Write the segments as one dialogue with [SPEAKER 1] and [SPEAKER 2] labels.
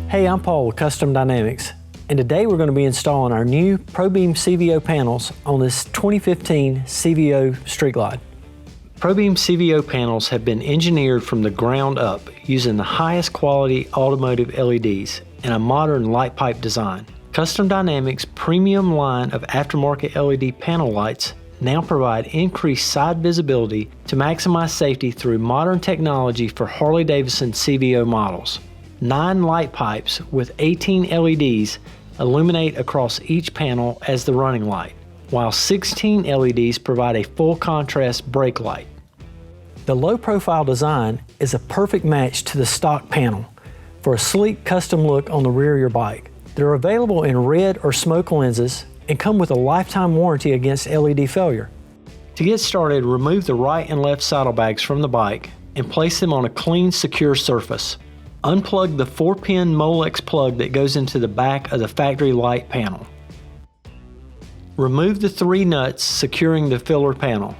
[SPEAKER 1] Hey, I'm Paul with Custom Dynamics, and today we're going to be installing our new ProBeam CVO panels on this 2015 CVO Street Glide. ProBeam CVO panels have been engineered from the ground up using the highest quality automotive LEDs and a modern light pipe design. Custom Dynamics' premium line of aftermarket LED panel lights now provide increased side visibility to maximize safety through modern technology for Harley-Davidson CVO models. 9 light pipes with 18 LEDs illuminate across each panel as the running light, while 16 LEDs provide a full contrast brake light. The low-profile design is a perfect match to the stock panel for a sleek custom look on the rear of your bike. They're available in red or smoke lenses and come with a lifetime warranty against LED failure. To get started, remove the right and left saddlebags from the bike and place them on a clean, secure surface. Unplug the 4-pin Molex plug that goes into the back of the factory light panel. Remove the 3 nuts securing the filler panel.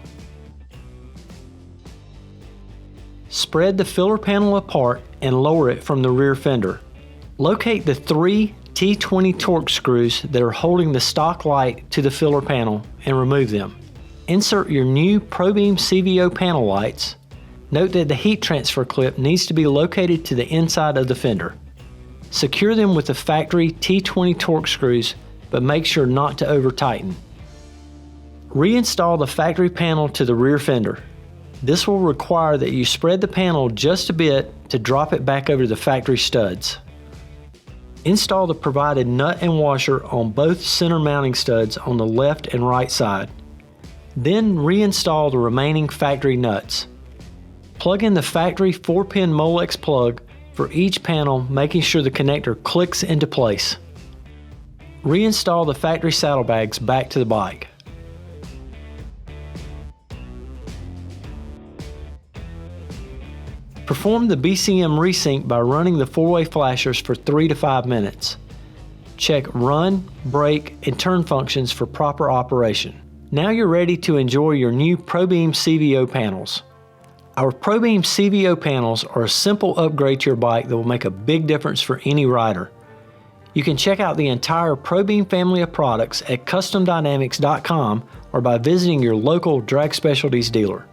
[SPEAKER 1] Spread the filler panel apart and lower it from the rear fender. Locate the 3 T20 Torx screws that are holding the stock light to the filler panel and remove them. Insert your new ProBeam CVO panel lights. Note that the heat transfer clip needs to be located to the inside of the fender. Secure them with the factory T20 Torx screws, but make sure not to over tighten. Reinstall the factory panel to the rear fender. This will require that you spread the panel just a bit to drop it back over the factory studs. Install the provided nut and washer on both center mounting studs on the left and right side. Then reinstall the remaining factory nuts. Plug in the factory 4-pin Molex plug for each panel, making sure the connector clicks into place. Reinstall the factory saddlebags back to the bike. Perform the BCM resync by running the 4-way flashers for 3 to 5 minutes. Check run, brake, and turn functions for proper operation. Now you're ready to enjoy your new ProBeam CVO panels. Our ProBeam CVO panels are a simple upgrade to your bike that will make a big difference for any rider. You can check out the entire ProBeam family of products at CustomDynamics.com or by visiting your local Drag Specialties dealer.